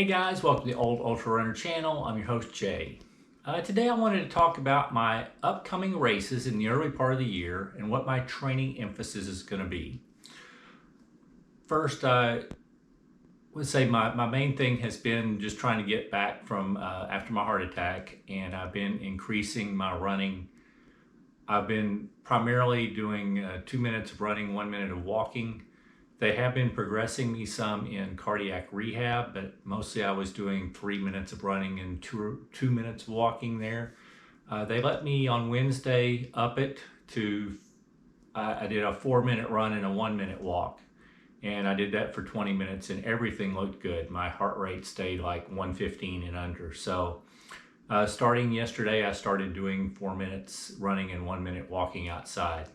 Hey guys, welcome to the Old Ultra Runner channel. I'm your host Jay. Today I wanted to talk about my upcoming races in the early part of the year and what my training emphasis is going to be. First, I would say my main thing has been just trying to get back from after my heart attack, and I've been increasing my running. I've been primarily doing 2 minutes of running, 1 minute of walking. They have been progressing me some in cardiac rehab, but mostly I was doing 3 minutes of running and two minutes of walking there. They let me on Wednesday up it to, I did a 4 minute run and a 1 minute walk. And I did that for 20 minutes and everything looked good. My heart rate stayed like 115 and under. So starting yesterday, I started doing 4 minutes running and 1 minute walking outside.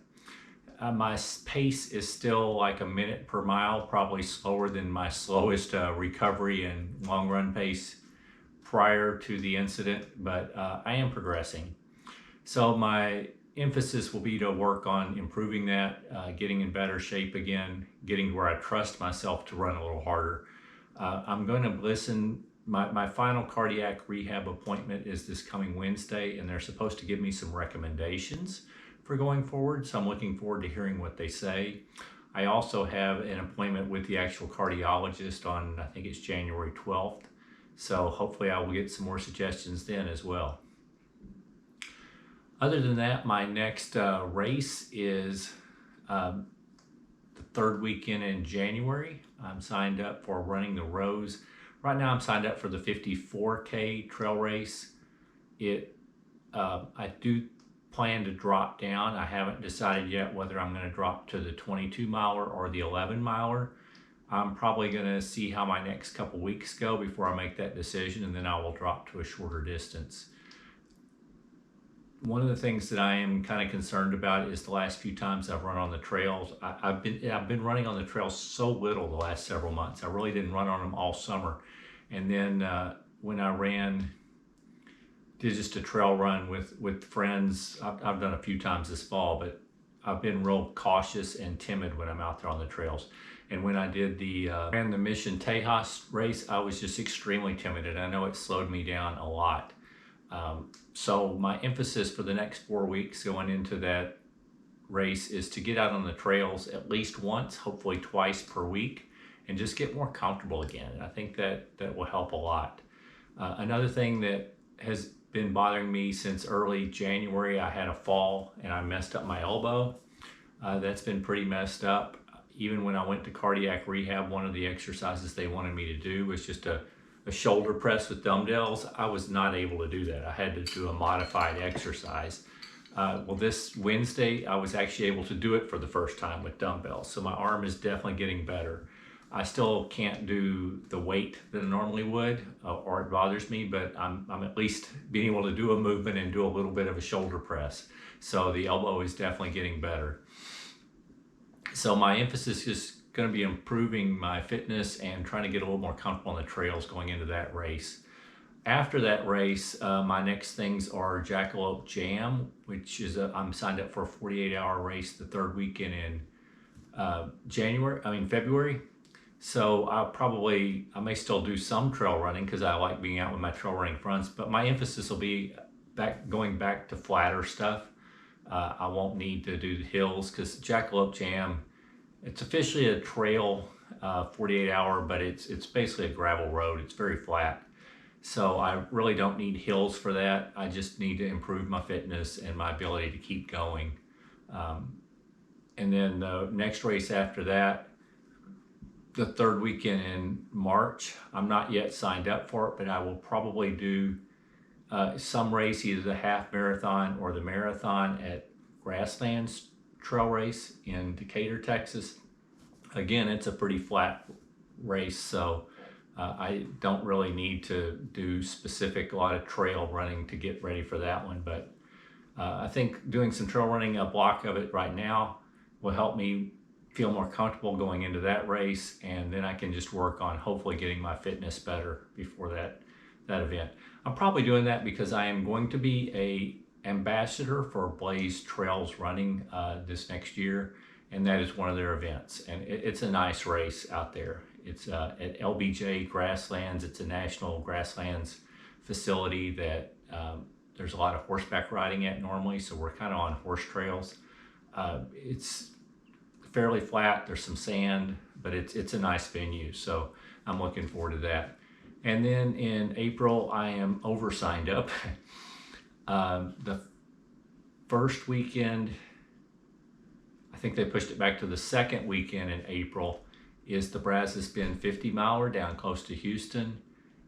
My pace is still like a minute per mile, probably slower than my slowest recovery and long run pace prior to the incident, but I am progressing. So my emphasis will be to work on improving that, getting in better shape again, getting where I trust myself to run a little harder. I'm going to listen. My final cardiac rehab appointment is this coming Wednesday, and they're supposed to give me some recommendations for going forward, so I'm looking forward to hearing what they say. I also have an appointment with the actual cardiologist on, I think it's January 12th, so hopefully I will get some more suggestions then as well. Other than that, my next race is the third weekend in January. I'm signed up for Running the Rose. Right now I'm signed up for the 54K trail race. I do plan to drop down. I haven't decided yet whether I'm going to drop to the 22 miler or the 11 miler. I'm probably going to see how my next couple weeks go before I make that decision, and then I will drop to a shorter distance. One of the things that I am kind of concerned about is the last few times I've run on the trails. I've been running on the trails so little the last several months. I really didn't run on them all summer. And then when I did just a trail run with friends. I've done a few times this fall, but I've been real cautious and timid when I'm out there on the trails. And when I did ran the Mission Tejas race, I was just extremely timid, and I know it slowed me down a lot. So my emphasis for the next 4 weeks going into that race is to get out on the trails at least once, hopefully twice per week, and just get more comfortable again. And I think that will help a lot. Another thing that has been bothering me since early January, I had a fall and I messed up my elbow. That's been pretty messed up. Even when I went to cardiac rehab, one of the exercises they wanted me to do was just a shoulder press with dumbbells. I was not able to do that. I had to do a modified exercise. Well, this Wednesday, I was actually able to do it for the first time with dumbbells. So my arm is definitely getting better. I still can't do the weight that I normally would, or it bothers me, but I'm at least being able to do a movement and do a little bit of a shoulder press. So the elbow is definitely getting better. So my emphasis is going to be improving my fitness and trying to get a little more comfortable on the trails going into that race. After that race, my next things are Jackalope Jam, which is I'm signed up for a 48-hour race the third weekend in February. So I may still do some trail running because I like being out with my trail running friends, but my emphasis will be going back to flatter stuff. I won't need to do the hills because Jackalope Jam, it's officially a trail 48-hour, but it's basically a gravel road. It's very flat. So I really don't need hills for that. I just need to improve my fitness and my ability to keep going. And then the next race after that, the third weekend in March, I'm not yet signed up for it, but I will probably do some race, either the half marathon or the marathon at Grasslands Trail Race in Decatur, Texas. Again, it's a pretty flat race, so I don't really need to do a lot of trail running to get ready for that one, but I think doing some trail running, a block of it right now, will help me feel more comfortable going into that race, and then I can just work on hopefully getting my fitness better before that event. I'm probably doing that because I am going to be a ambassador for Blaze Trails Running this next year, and that is one of their events, and it's a nice race out there. It's at LBJ Grasslands. It's a national grasslands facility that there's a lot of horseback riding at normally, so we're kind of on horse trails. It's fairly flat. There's some sand, but it's a nice venue, so I'm looking forward to that. And then in April, I am over signed up. The first weekend, I think they pushed it back to the second weekend in April, is the Brazos Bend 50 miler down close to Houston.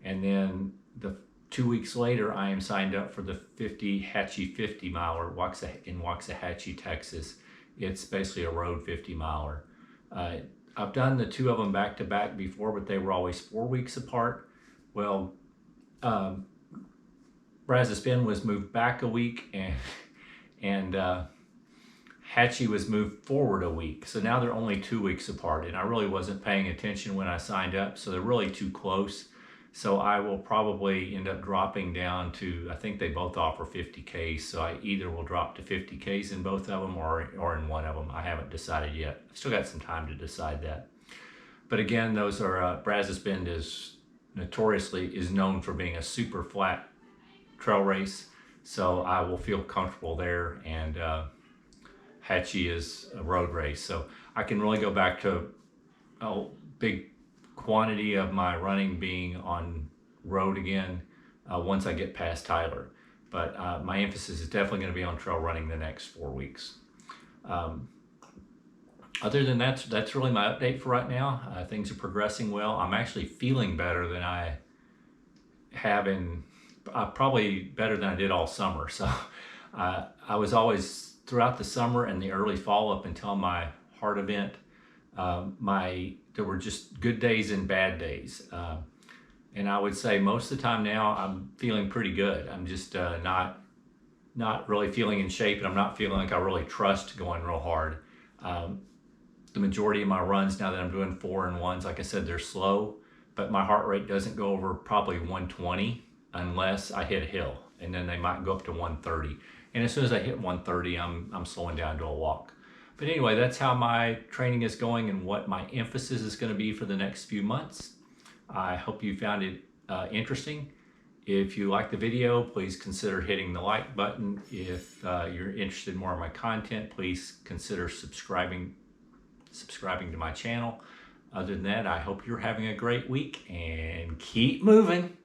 And then the 2 weeks later, I am signed up for the 50 miler in Waxahachie, Texas. It's basically a road 50 miler. I've done the two of them back to back before, but they were always 4 weeks apart. Well, Brazos Bend was moved back a week, and Hatchie was moved forward a week. So now they're only 2 weeks apart, and I really wasn't paying attention when I signed up, so they're really too close. So I will probably end up dropping down to, I think they both offer 50Ks, so I either will drop to 50Ks in both of them or in one of them. I haven't decided yet. I've still got some time to decide that. But again, those are, Brazos Bend is known for being a super flat trail race, so I will feel comfortable there, and Hatchie is a road race, so I can really go back to a big quantity of my running being on road again once I get past Tyler. But my emphasis is definitely going to be on trail running the next 4 weeks. Other than that, that's really my update for right now. Things are progressing well. I'm actually feeling better than I have probably better than I did all summer. So I was always, throughout the summer and the early fall up until my heart event, there were just good days and bad days. And I would say most of the time now I'm feeling pretty good. I'm just not really feeling in shape, and I'm not feeling like I really trust going real hard. The majority of my runs now that I'm doing 4 and 1s, like I said, they're slow, but my heart rate doesn't go over probably 120 unless I hit a hill, and then they might go up to 130. And as soon as I hit 130, I'm slowing down to a walk. But anyway, that's how my training is going and what my emphasis is going to be for the next few months. I hope you found it interesting. If you like the video, please consider hitting the like button. If you're interested in more of my content, please consider subscribing to my channel. Other than that, I hope you're having a great week and keep moving.